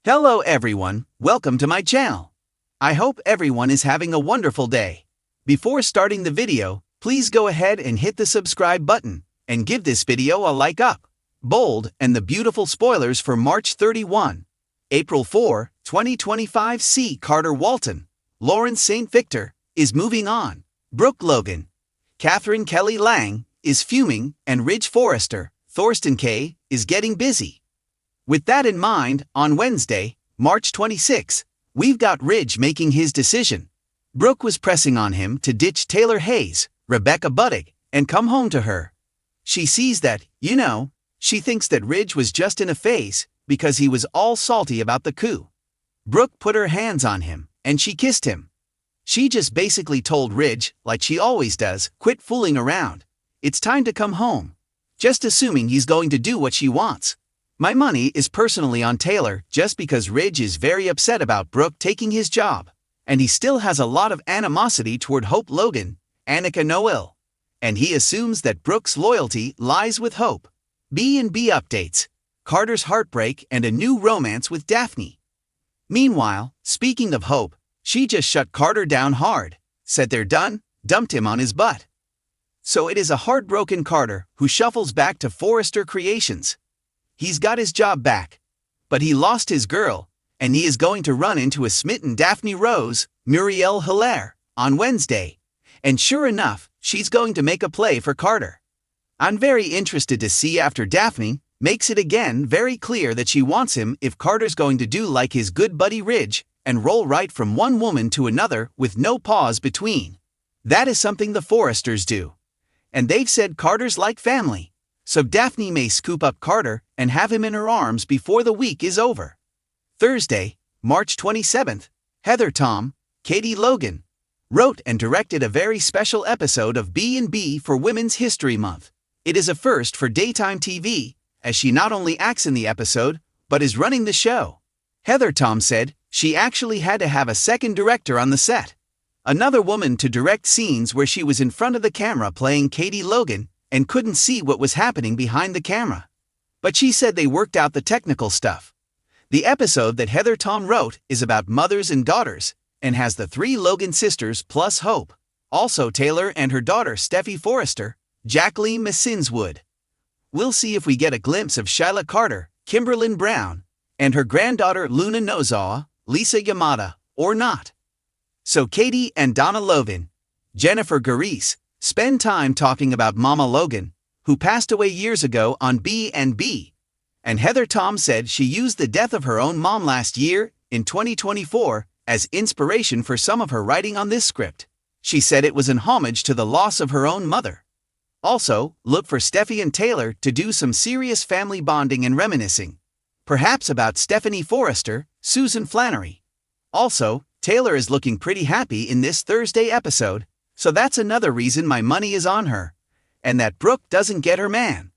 Hello everyone, welcome to my channel. I hope everyone is having a wonderful day. Before starting the video, please go ahead and hit the subscribe button, and give this video a like up. Bold and the beautiful spoilers for March 31. April 4, 2025. C. Carter Walton, Lawrence St. Victor, is moving on. Brooke Logan, Catherine Kelly Lang, is fuming, and Ridge Forrester, Thorsten K., is getting busy. With that in mind, on Wednesday, March 26, we've got Ridge making his decision. Brooke was pressing on him to ditch Taylor Hayes, Rebecca Budig, and come home to her. She sees that, she thinks that Ridge was just in a phase because he was all salty about the coup. Brooke put her hands on him, and she kissed him. She just basically told Ridge, like she always does, quit fooling around. It's time to come home. Just assuming he's going to do what she wants. My money is personally on Taylor just because Ridge is very upset about Brooke taking his job, and he still has a lot of animosity toward Hope Logan, Annika Noel, and he assumes that Brooke's loyalty lies with Hope. B&B updates: Carter's heartbreak and a new romance with Daphne. Meanwhile, speaking of Hope, she just shut Carter down hard, said they're done, dumped him on his butt. So it is a heartbroken Carter who shuffles back to Forrester Creations. He's got his job back, but he lost his girl, and he is going to run into a smitten Daphne Rose, Muriel Hilaire, on Wednesday. And sure enough, she's going to make a play for Carter. I'm very interested to see after Daphne makes it again very clear that she wants him if Carter's going to do like his good buddy Ridge and roll right from one woman to another with no pause between. That is something the Forresters do. And they've said Carter's like family. So Daphne may scoop up Carter and have him in her arms before the week is over. Thursday, March 27th, Heather Tom, Katie Logan, wrote and directed a very special episode of B&B for Women's History Month. It is a first for daytime TV, as she not only acts in the episode, but is running the show. Heather Tom said she actually had to have a second director on the set. Another woman to direct scenes where she was in front of the camera playing Katie Logan, and couldn't see what was happening behind the camera. But she said they worked out the technical stuff. The episode that Heather Tom wrote is about mothers and daughters, and has the three Logan sisters plus Hope. Also Taylor and her daughter Steffi Forrester, Jacqueline Masinswood. We'll see if we get a glimpse of Shyla Carter, Kimberlyn Brown, and her granddaughter Luna Nozawa, Lisa Yamada, or not. So Katie and Donna Logan, Jennifer Garise, spend time talking about Mama Logan, who passed away years ago on B&B. And Heather Tom said she used the death of her own mom last year, in 2024, as inspiration for some of her writing on this script. She said it was an homage to the loss of her own mother. Also, look for Steffi and Taylor to do some serious family bonding and reminiscing. Perhaps about Stephanie Forrester, Susan Flannery. Also, Taylor is looking pretty happy in this Thursday episode, so that's another reason my money is on her, and that Brooke doesn't get her man.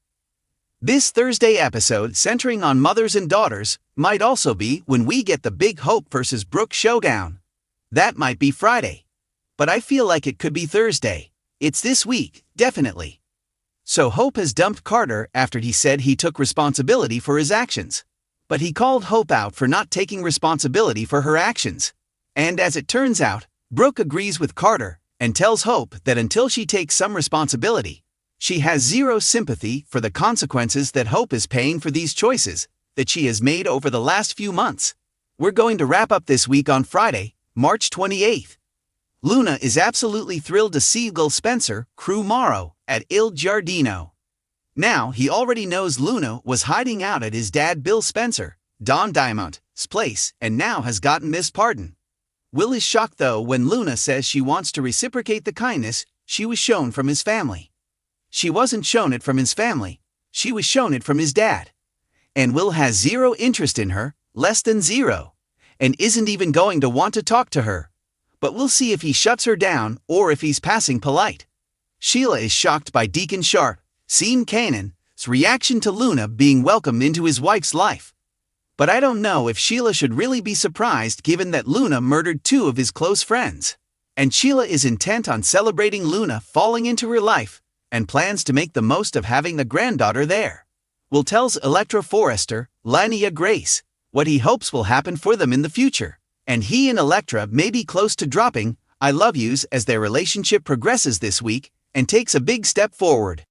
This Thursday episode centering on mothers and daughters might also be when we get the big Hope versus Brooke showdown. That might be Friday. But I feel like it could be Thursday. It's this week, definitely. So Hope has dumped Carter after he said he took responsibility for his actions. But he called Hope out for not taking responsibility for her actions. And as it turns out, Brooke agrees with Carter and tells Hope that until she takes some responsibility, she has zero sympathy for the consequences that Hope is paying for these choices that she has made over the last few months. We're going to wrap up this week on Friday, March 28th. Luna is absolutely thrilled to see Gil Spencer, Crew Morrow, at Il Giardino. Now he already knows Luna was hiding out at his dad Bill Spencer, Don Diamond's place, and now has gotten this pardon. Will is shocked though when Luna says she wants to reciprocate the kindness she was shown from his family. She wasn't shown it from his family, she was shown it from his dad. And Will has zero interest in her, less than zero, and isn't even going to want to talk to her. But we'll see if he shuts her down or if he's passing polite. Sheila is shocked by Deacon Sharp, Sean Kanan's reaction to Luna being welcomed into his wife's life. But I don't know if Sheila should really be surprised given that Luna murdered two of his close friends. And Sheila is intent on celebrating Luna falling into her life, and plans to make the most of having the granddaughter there. Will tells Electra Forrester, Lania Grace, what he hopes will happen for them in the future. And he and Electra may be close to dropping "I love yous" as their relationship progresses this week and takes a big step forward.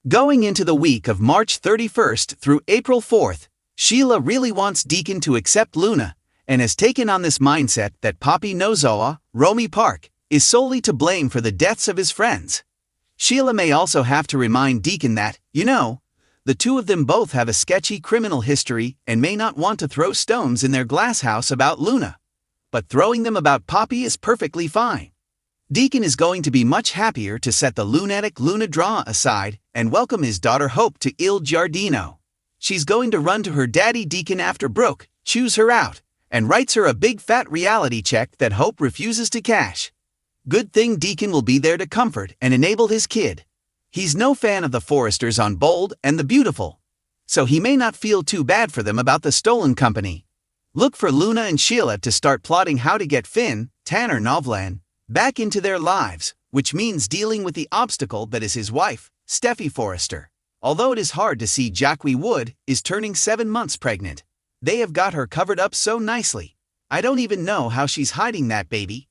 Going into the week of March 31st through April 4th, Sheila really wants Deacon to accept Luna, and has taken on this mindset that Papi Nozoa, Romy Park, is solely to blame for the deaths of his friends. Sheila may also have to remind Deacon that, the two of them both have a sketchy criminal history and may not want to throw stones in their glass house about Luna. But throwing them about Papi is perfectly fine. Deacon is going to be much happier to set the lunatic Luna drama aside and welcome his daughter Hope to Il Giardino. She's going to run to her daddy Deacon after Brooke chews her out and writes her a big fat reality check that Hope refuses to cash. Good thing Deacon will be there to comfort and enable his kid. He's no fan of the Forresters on Bold and the Beautiful, so he may not feel too bad for them about the stolen company. Look for Luna and Sheila to start plotting how to get Finn, Tanner Novlan, back into their lives, which means dealing with the obstacle that is his wife, Steffi Forrester. Although it is hard to see Jackie Wood is turning 7 months pregnant, they have got her covered up so nicely. I don't even know how she's hiding that baby.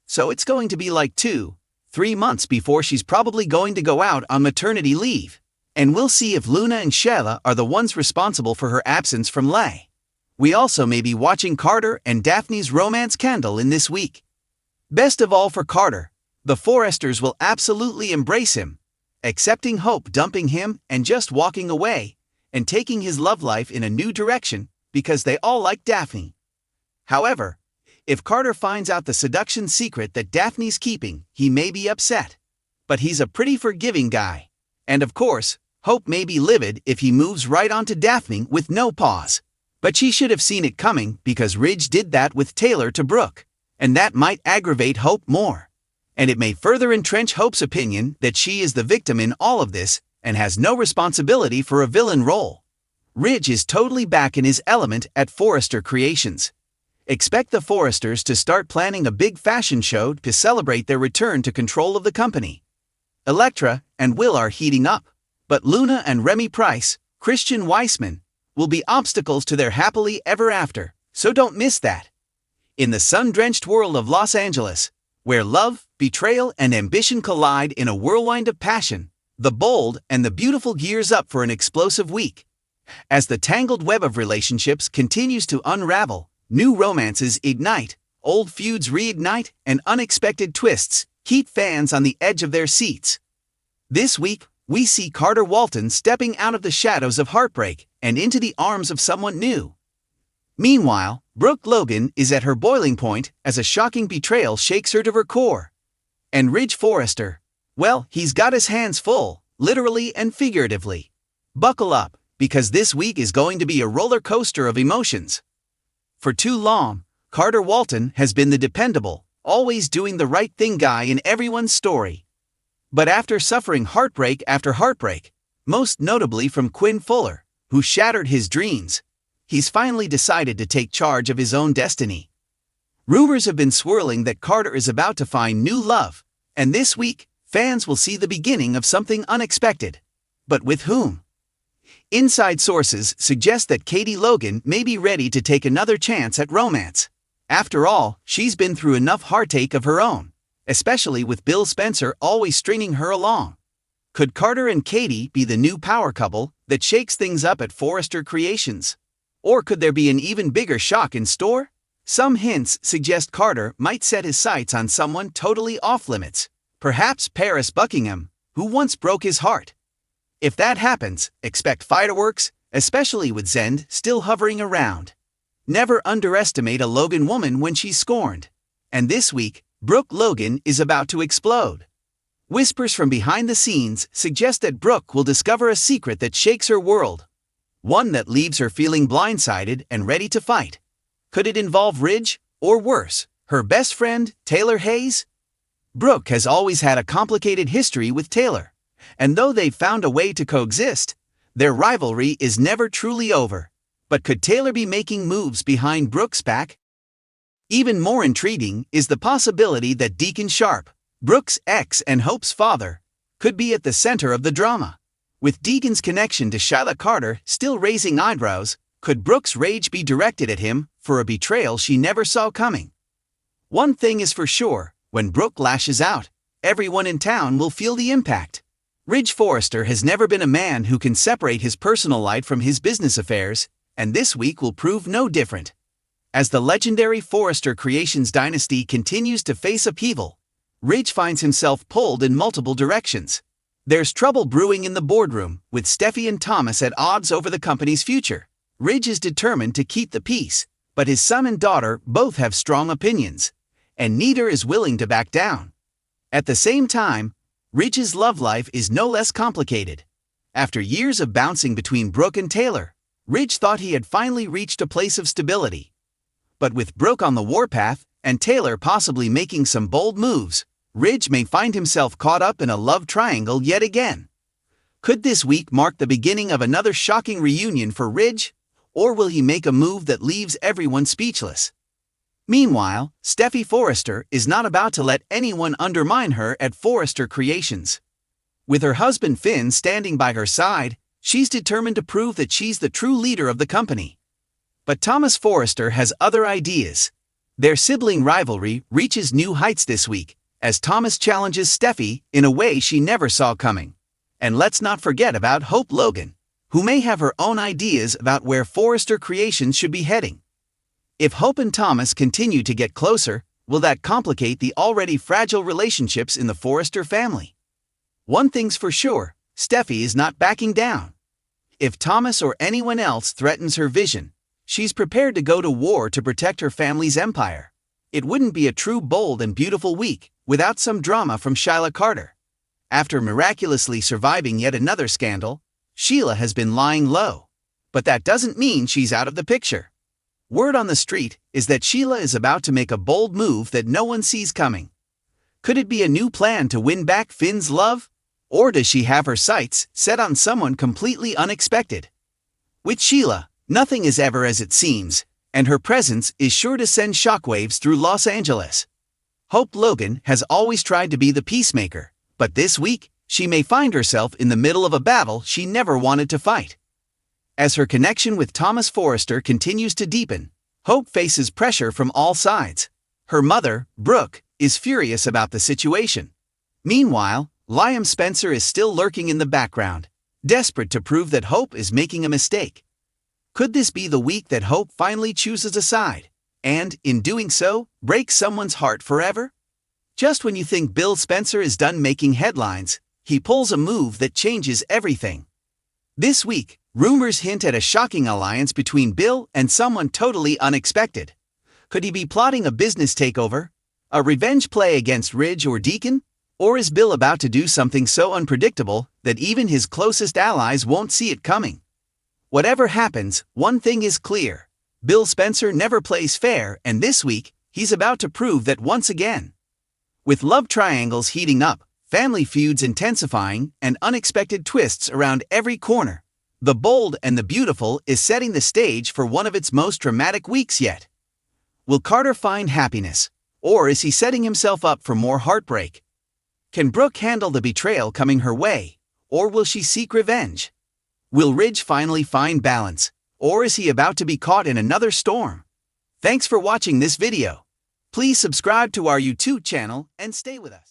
So it's going to be like 2-3 months before she's probably going to go out on maternity leave. And we'll see if Luna and Sheila are the ones responsible for her absence from Lay. We also may be watching Carter and Daphne's romance candle in this week. Best of all for Carter, the Forresters will absolutely embrace him, accepting Hope dumping him and just walking away, and taking his love life in a new direction because they all like Daphne. However, if Carter finds out the seduction secret that Daphne's keeping, he may be upset. But he's a pretty forgiving guy. And of course, Hope may be livid if he moves right onto Daphne with no pause. But she should have seen it coming because Ridge did that with Taylor to Brooke. And that might aggravate Hope more. And it may further entrench Hope's opinion that she is the victim in all of this and has no responsibility for a villain role. Ridge is totally back in his element at Forrester Creations. Expect the Forresters to start planning a big fashion show to celebrate their return to control of the company. Electra and Will are heating up, but Luna and Remy Price, Christian Weissman, will be obstacles to their happily ever after, so don't miss that. In the sun-drenched world of Los Angeles, where love, betrayal, and ambition collide in a whirlwind of passion, the bold and the beautiful gears up for an explosive week. As the tangled web of relationships continues to unravel, new romances ignite, old feuds reignite, and unexpected twists keep fans on the edge of their seats. This week, we see Carter Walton stepping out of the shadows of heartbreak and into the arms of someone new. Meanwhile, Brooke Logan is at her boiling point as a shocking betrayal shakes her to her core. And Ridge Forrester, well, he's got his hands full, literally and figuratively. Buckle up, because this week is going to be a roller coaster of emotions. For too long, Carter Walton has been the dependable, always doing the right thing guy in everyone's story. But after suffering heartbreak after heartbreak, most notably from Quinn Fuller, who shattered his dreams, he's finally decided to take charge of his own destiny. Rumors have been swirling that Carter is about to find new love, and this week, fans will see the beginning of something unexpected. But with whom? Inside sources suggest that Katie Logan may be ready to take another chance at romance. After all, she's been through enough heartache of her own, especially with Bill Spencer always stringing her along. Could Carter and Katie be the new power couple that shakes things up at Forrester Creations? Or could there be an even bigger shock in store? Some hints suggest Carter might set his sights on someone totally off-limits, perhaps Paris Buckingham, who once broke his heart. If that happens, expect fireworks, especially with Zend still hovering around. Never underestimate a Logan woman when she's scorned. And this week, Brooke Logan is about to explode. Whispers from behind the scenes suggest that Brooke will discover a secret that shakes her world. One that leaves her feeling blindsided and ready to fight. Could it involve Ridge, or worse, her best friend, Taylor Hayes? Brooke has always had a complicated history with Taylor, and though they've found a way to coexist, their rivalry is never truly over. But could Taylor be making moves behind Brooke's back? Even more intriguing is the possibility that Deacon Sharp, Brooke's ex and Hope's father, could be at the center of the drama. With Deacon's connection to Sheila Carter still raising eyebrows, Could Brooke's rage be directed at him for a betrayal she never saw coming? One thing is for sure, when Brooke lashes out, everyone in town will feel the impact. Ridge Forrester has never been a man who can separate his personal life from his business affairs, and this week will prove no different. As the legendary Forrester Creations dynasty continues to face upheaval, Ridge finds himself pulled in multiple directions. There's trouble brewing in the boardroom, with Steffi and Thomas at odds over the company's future. Ridge is determined to keep the peace, but his son and daughter both have strong opinions, and neither is willing to back down. At the same time, Ridge's love life is no less complicated. After years of bouncing between Brooke and Taylor, Ridge thought he had finally reached a place of stability. But with Brooke on the warpath, and Taylor possibly making some bold moves, Ridge may find himself caught up in a love triangle yet again. Could this week mark the beginning of another shocking reunion for Ridge, or will he make a move that leaves everyone speechless? Meanwhile, Steffi Forrester is not about to let anyone undermine her at Forrester Creations. With her husband Finn standing by her side, she's determined to prove that she's the true leader of the company. But Thomas Forrester has other ideas. Their sibling rivalry reaches new heights this week, as Thomas challenges Steffi in a way she never saw coming. And let's not forget about Hope Logan, who may have her own ideas about where Forrester Creations should be heading. If Hope and Thomas continue to get closer, will that complicate the already fragile relationships in the Forrester family? One thing's for sure, Steffi is not backing down. If Thomas or anyone else threatens her vision, she's prepared to go to war to protect her family's empire. It wouldn't be a true bold and beautiful week without some drama from Sheila Carter. After miraculously surviving yet another scandal, Sheila has been lying low. But that doesn't mean she's out of the picture. Word on the street is that Sheila is about to make a bold move that no one sees coming. Could it be a new plan to win back Finn's love? Or does she have her sights set on someone completely unexpected? With Sheila, nothing is ever as it seems, and her presence is sure to send shockwaves through Los Angeles. Hope Logan has always tried to be the peacemaker, but this week, she may find herself in the middle of a battle she never wanted to fight. As her connection with Thomas Forrester continues to deepen, Hope faces pressure from all sides. Her mother, Brooke, is furious about the situation. Meanwhile, Liam Spencer is still lurking in the background, desperate to prove that Hope is making a mistake. Could this be the week that Hope finally chooses a side, and, in doing so, breaks someone's heart forever? Just when you think Bill Spencer is done making headlines, he pulls a move that changes everything. This week, rumors hint at a shocking alliance between Bill and someone totally unexpected. Could he be plotting a business takeover? A revenge play against Ridge or Deacon? Or is Bill about to do something so unpredictable that even his closest allies won't see it coming? Whatever happens, one thing is clear. Bill Spencer never plays fair, and this week, he's about to prove that once again. With love triangles heating up, family feuds intensifying, and unexpected twists around every corner, The Bold and the Beautiful is setting the stage for one of its most dramatic weeks yet. Will Carter find happiness, or is he setting himself up for more heartbreak? Can Brooke handle the betrayal coming her way, or will she seek revenge? Will Ridge finally find balance, or is he about to be caught in another storm? Thanks for watching this video. Please subscribe to our YouTube channel and stay with us.